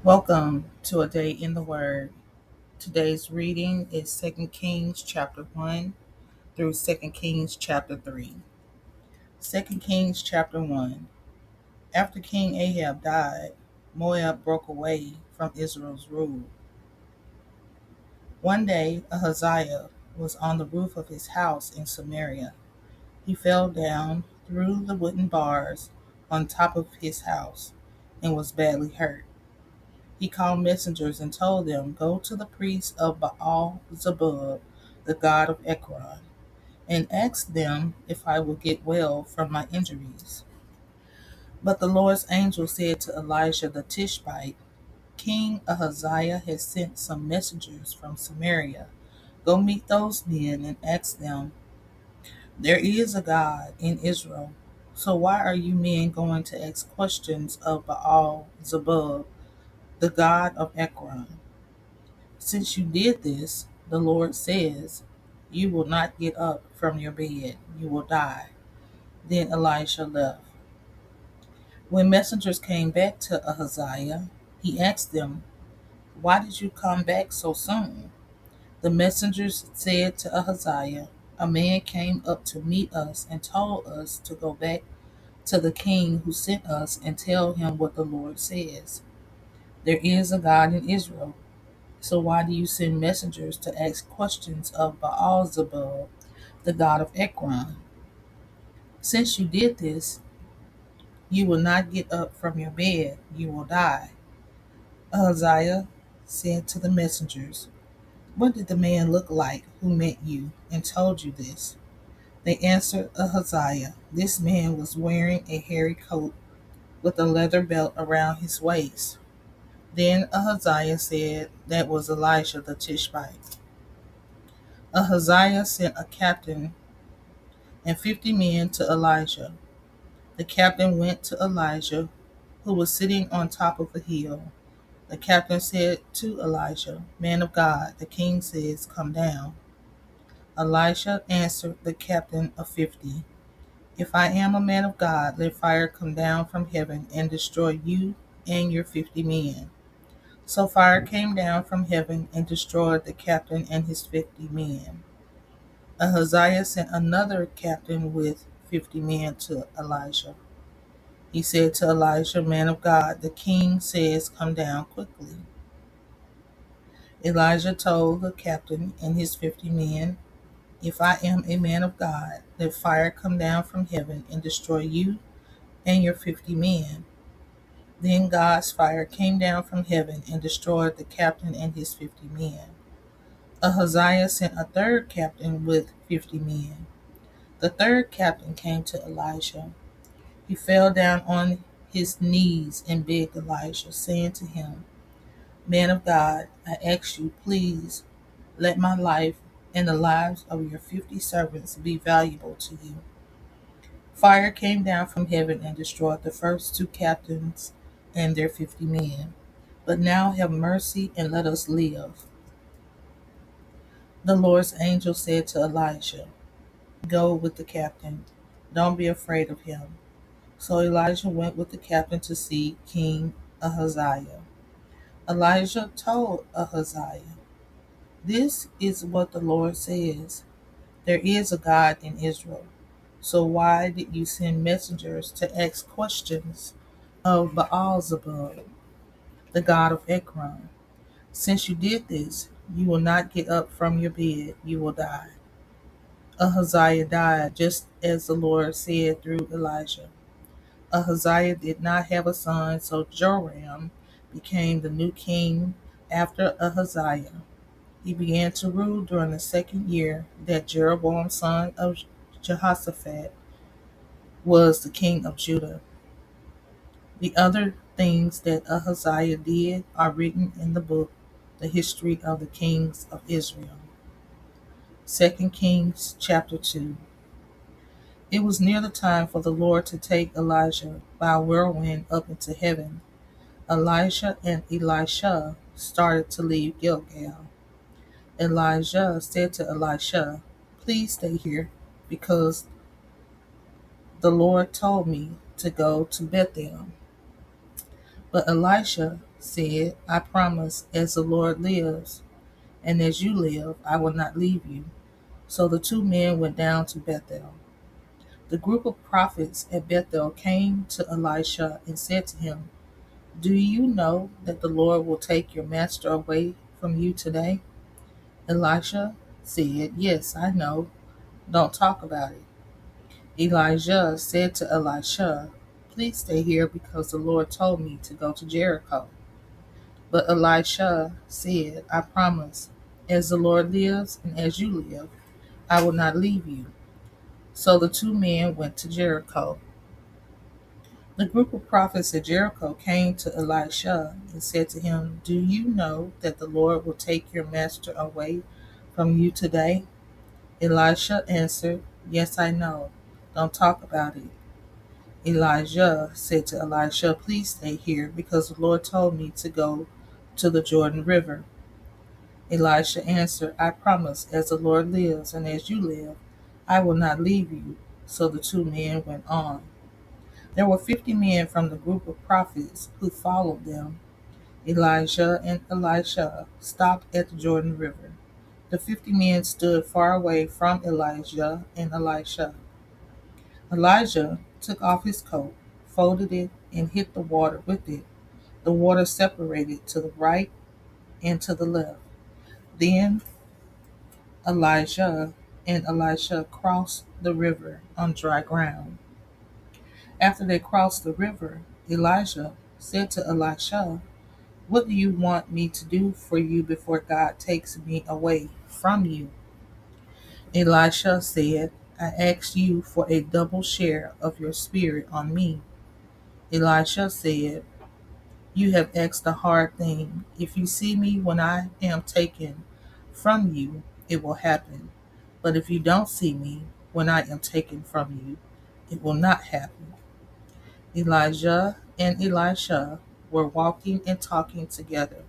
Welcome to a day in the Word. Today's reading is Second Kings chapter 1 through Second Kings chapter 3. Second Kings chapter 1. After King Ahab died, Moab broke away from Israel's rule. One day, Ahaziah was on the roof of his house in Samaria. He fell down through the wooden bars on top of his house and was badly hurt. He called messengers and told them, "Go to the priest of Baal Zebub, the god of Ekron, and ask them if I will get well from my injuries." But the Lord's angel said to Elijah the Tishbite, "King Ahaziah has sent some messengers from Samaria. Go meet those men and ask them, 'There is a God in Israel. So why are you men going to ask questions of Baal Zebub, the god of Ekron? Since you did this, the Lord says, you will not get up from your bed, you will die." Then Elisha left. When messengers came back to Ahaziah, he asked them, "Why did you come back so soon?" The messengers said to Ahaziah, "A man came up to meet us and told us to go back to the king who sent us and tell him what the Lord says. There is a God in Israel. So why do you send messengers to ask questions of Baal-zebub, the god of Ekron? Since you did this, you will not get up from your bed, you will die." Ahaziah said to the messengers, "What did the man look like who met you and told you this?" They answered Ahaziah, "This man was wearing a hairy coat with a leather belt around his waist." Then Ahaziah said, "That was Elisha the Tishbite." Ahaziah sent a captain and 50 men to Elijah. The captain went to Elijah, who was sitting on top of a hill. The captain said to Elijah, "Man of God, the king says, come down." Elisha answered the captain of 50, "If I am a man of God, let fire come down from heaven and destroy you and your 50 men." So fire came down from heaven and destroyed the captain and his 50 men. Ahaziah sent another captain with 50 men to Elijah. He said to Elijah, "Man of God, the king says, come down quickly." Elijah told the captain and his 50 men, "If I am a man of God, let fire come down from heaven and destroy you and your 50 men." Then God's fire came down from heaven and destroyed the captain and his 50 men. Ahaziah sent a third captain with 50 men. The third captain came to Elijah. He fell down on his knees and begged Elijah, saying to him, "Man of God, I ask you, please let my life and the lives of your 50 servants be valuable to you." Fire came down from heaven and destroyed the first two captains and their 50 men. But now have mercy and let us live. The Lord's angel said to Elijah, "Go with the captain. Don't be afraid of him." So Elijah went with the captain to see King Ahaziah. Elijah told Ahaziah, "This is what the Lord says. There is a God in Israel. So why did you send messengers to ask questions of Baal-zebub, the god of Ekron? Since you did this, you will not get up from your bed, you will die." Ahaziah died just as the Lord said through Elijah. Ahaziah did not have a son, so Joram became the new king after Ahaziah. He began to rule during the second year that Jeroboam, son of Jehoshaphat, was the king of Judah. The other things that Ahaziah did are written in the book, The History of the Kings of Israel. Second Kings chapter 2. It was near the time for the Lord to take Elijah by a whirlwind up into heaven. Elijah and Elisha started to leave Gilgal. Elijah said to Elisha, "Please stay here, because the Lord told me to go to Bethel." But Elisha said, I promise, as the Lord lives, and as you live, I will not leave you. So the two men went down to Bethel. The group of prophets at Bethel came to Elisha and said to him, Do you know that the Lord will take your master away from you today? Elisha said, Yes, I know. Don't talk about it. Elijah said to Elisha, Please stay here because the Lord told me to go to Jericho. But Elisha said, I promise, as the Lord lives and as you live, I will not leave you. So the two men went to Jericho. The group of prophets at Jericho came to Elisha and said to him, Do you know that the Lord will take your master away from you today? Elisha answered, Yes, I know. Don't talk about it. Elijah said to Elisha, Please stay here because the Lord told me to go to the Jordan River. Elisha answered, I promise, as the Lord lives and as you live, I will not leave you. So the two men went on. There were 50 men from the group of prophets who followed them. Elijah and Elisha stopped at the Jordan River. The 50 men stood far away from Elijah and Elisha. Elijah took off his coat, folded it, and hit the water with it. The water separated to the right and to the left. Then Elijah and Elisha crossed the river on dry ground. After they crossed the river, Elijah said to Elisha, What do you want me to do for you before God takes me away from you? Elisha said, I ask you for a double share of your spirit on me. Elisha said, You have asked a hard thing. If you see me when I am taken from you, it will happen. But if you don't see me when I am taken from you, it will not happen. Elijah and Elisha were walking and talking together.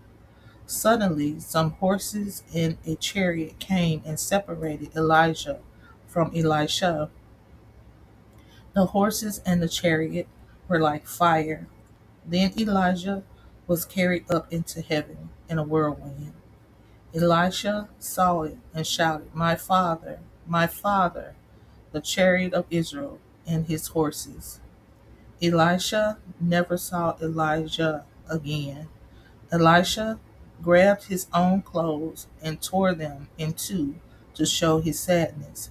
Suddenly, some horses and a chariot came and separated Elijah from Elisha. The horses and the chariot were like fire. Then Elijah was carried up into heaven in a whirlwind. Elisha saw it and shouted, my father, the chariot of Israel and his horses. Elisha never saw Elijah again. Elisha grabbed his own clothes and tore them in two to show his sadness.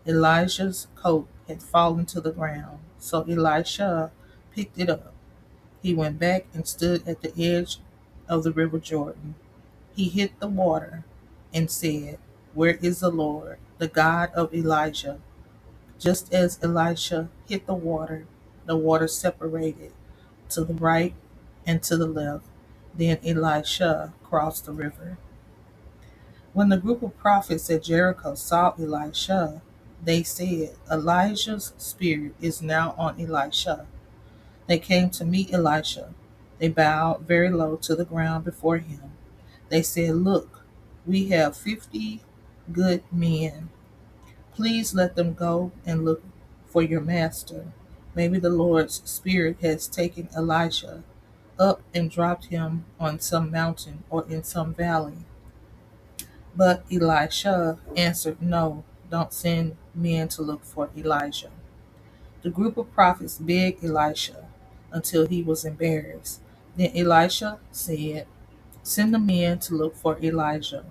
Elijah's coat had fallen to the ground, so Elisha picked it up. He went back and stood at the edge of the river Jordan. He hit the water and said, Where is the Lord, the God of Elijah? Just as Elisha hit the water separated to the right and to the left. Then Elisha crossed the river. When the group of prophets at Jericho saw Elisha, they said, Elijah's spirit is now on Elisha. They came to meet Elisha. They bowed very low to the ground before him. They said, Look, we have 50 good men. Please let them go and look for your master. Maybe the Lord's spirit has taken Elijah up and dropped him on some mountain or in some valley. But Elisha answered, No, don't send men to look for Elijah. The group of prophets begged Elisha until he was embarrassed. Then Elisha said, Send the men to look for Elijah.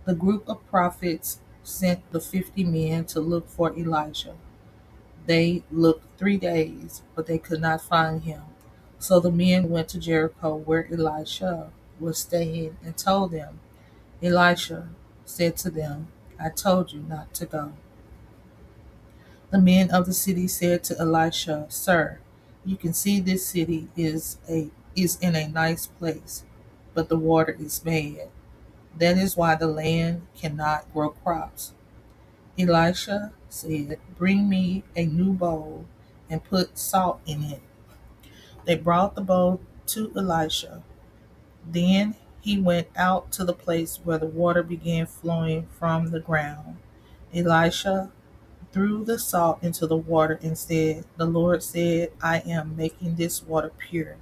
The group of prophets sent the 50 men to look for Elijah. They looked 3 days, but they could not find him. So the men went to Jericho where Elisha was staying and told them. Elisha said to them, I told you not to go. The men of the city said to Elisha, Sir, you can see this city is in a nice place, but the water is bad. That is why the land cannot grow crops. Elisha said, Bring me a new bowl and put salt in it. They brought the bowl to Elisha. Then he went out to the place where the water began flowing from the ground. Elisha threw the salt into the water and said, The Lord said, I am making this water pure.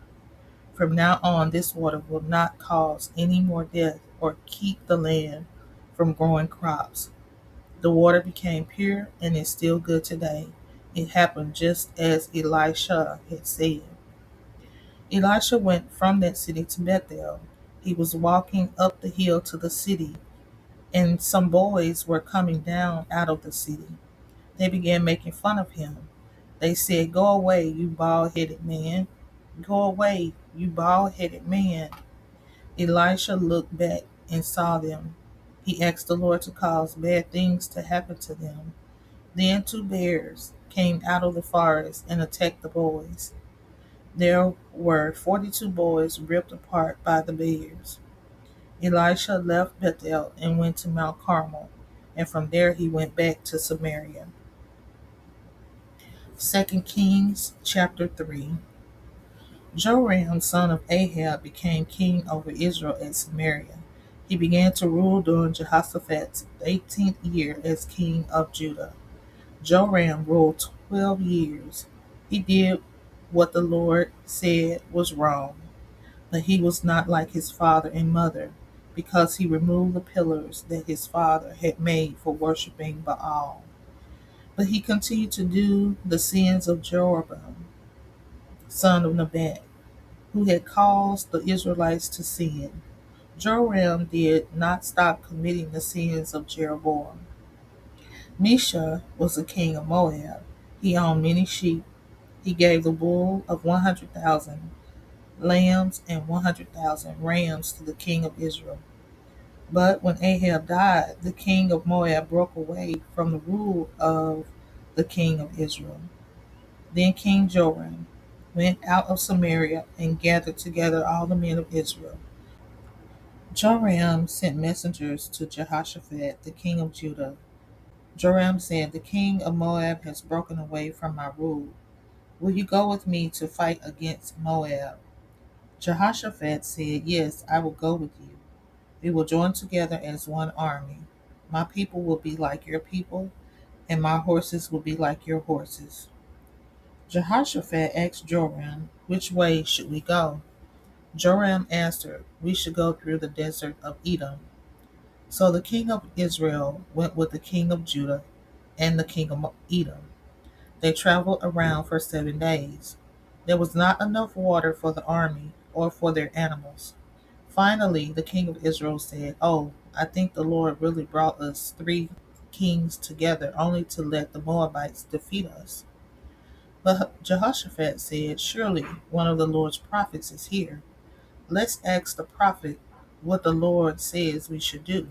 From now on, this water will not cause any more death or keep the land from growing crops. The water became pure and is still good today. It happened just as Elisha had said. Elisha went from that city to Bethel. He was walking up the hill to the city, and some boys were coming down out of the city. They began making fun of him. They said, "Go away, you bald headed man. Go away, you bald headed man." Elisha looked back and saw them. He asked the Lord to cause bad things to happen to them. Then two bears came out of the forest and attacked the boys. There were 42 boys ripped apart by the bears. Elisha left Bethel and went to Mount Carmel, and from there he went back to Samaria. 2 Kings chapter 3. Joram, son of Ahab, became king over Israel at Samaria. He began to rule during Jehoshaphat's 18th year as king of Judah. Joram ruled 12 years. He did what the Lord said was wrong, but he was not like his father and mother, because he removed the pillars that his father had made for worshiping Baal. But he continued to do the sins of Jeroboam, son of Nebat, who had caused the Israelites to sin. Joram did not stop committing the sins of Jeroboam. Mesha was the king of Moab. He owned many sheep. He gave the bull of 100,000 lambs and 100,000 rams to the king of Israel. But when Ahab died, the king of Moab broke away from the rule of the king of Israel. Then King Joram went out of Samaria and gathered together all the men of Israel. Joram sent messengers to Jehoshaphat, the king of Judah. Joram said, "The king of Moab has broken away from my rule. Will you go with me to fight against Moab?" Jehoshaphat said, "Yes, I will go with you. We will join together as one army. My people will be like your people, and my horses will be like your horses." Jehoshaphat asked Joram, "Which way should we go?" Joram answered, "We should go through the desert of Edom." So the king of Israel went with the king of Judah and the king of Edom. They traveled around for 7 days. There was not enough water for the army or for their animals. Finally, the king of Israel said, "Oh, I think the Lord really brought us 3 kings together only to let the Moabites defeat us." But Jehoshaphat said, "Surely one of the Lord's prophets is here. Let's ask the prophet what the Lord says we should do."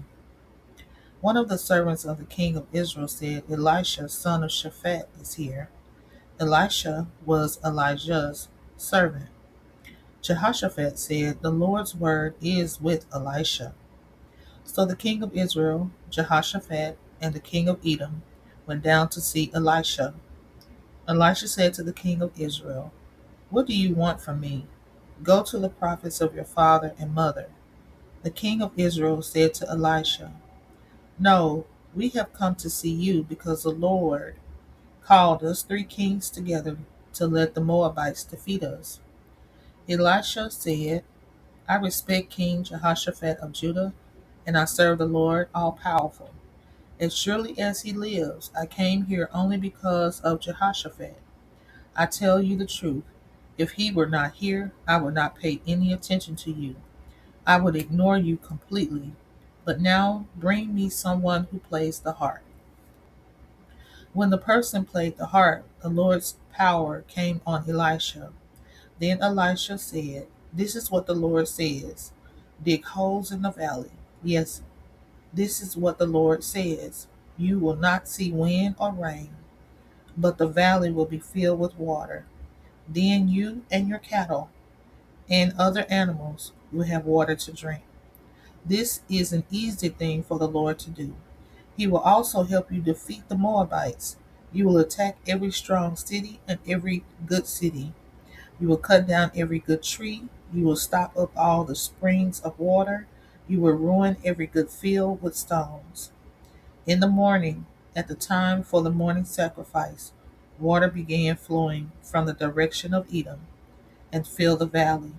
One of the servants of the king of Israel said, "Elisha, son of Shaphat, is here." Elisha was Elijah's servant. Jehoshaphat said, "The Lord's word is with Elisha." So the king of Israel, Jehoshaphat, and the king of Edom went down to see Elisha. Elisha said to the king of Israel, "What do you want from me? Go to the prophets of your father and mother." The king of Israel said to Elisha, "No, we have come to see you because the Lord called us 3 kings together to let the Moabites defeat us." Elisha said, "I respect King Jehoshaphat of Judah, and I serve the Lord all-powerful. As surely as he lives, I came here only because of Jehoshaphat. I tell you the truth. If he were not here, I would not pay any attention to you. I would ignore you completely. But now bring me someone who plays the harp." When the person played the harp, the Lord's power came on Elisha. Then Elisha said, "This is what the Lord says. Dig holes in the valley." Yes, this is what the Lord says. You will not see wind or rain, but the valley will be filled with water. Then you and your cattle and other animals will have water to drink. This is an easy thing for the Lord to do. He will also help you defeat the Moabites. You will attack every strong city and every good city. You will cut down every good tree. You will stop up all the springs of water. You will ruin every good field with stones. In the morning, at the time for the morning sacrifice, water began flowing from the direction of Edom and filled the valley.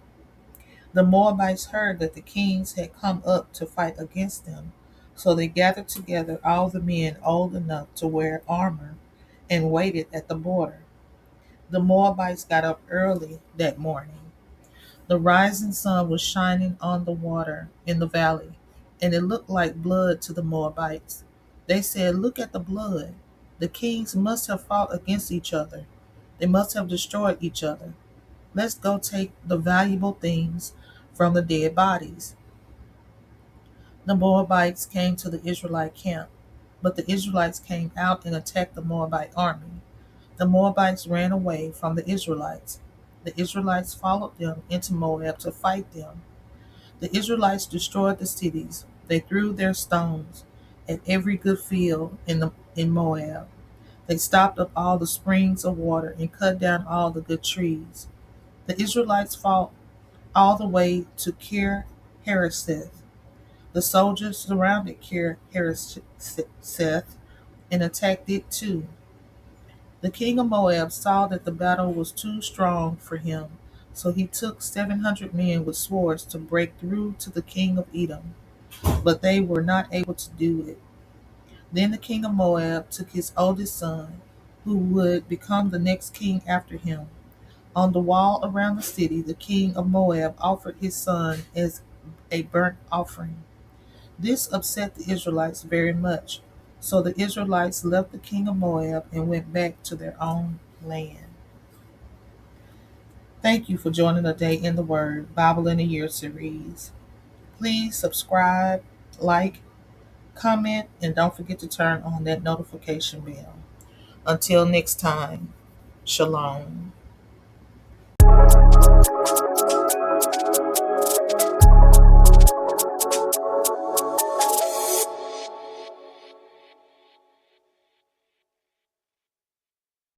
The Moabites heard that the kings had come up to fight against them, so they gathered together all the men old enough to wear armor and waited at the border. The Moabites got up early that morning. The rising sun was shining on the water in the valley, and it looked like blood to the Moabites. They said, "Look at the blood. The kings must have fought against each other. They must have destroyed each other. Let's go take the valuable things from the dead bodies." The Moabites came to the Israelite camp, but the Israelites came out and attacked the Moabite army. The Moabites ran away from the Israelites. The Israelites followed them into Moab to fight them. The Israelites destroyed the cities. They threw their stones at every good field in Moab. They stopped up all the springs of water and cut down all the good trees. The Israelites fought all the way to Kir Hareseth. The soldiers surrounded Kir Hareseth and attacked it too. The king of Moab saw that the battle was too strong for him, so he took 700 men with swords to break through to the king of Edom, but they were not able to do it. Then the king of Moab took his oldest son, who would become the next king after him. On the wall around the city, the king of Moab offered his son as a burnt offering. This upset the Israelites very much. So the Israelites left the king of Moab and went back to their own land. Thank you for joining A Day in the Word Bible in a Year series. Please subscribe, like, comment, and don't forget to turn on that notification bell. Until next time, Shalom.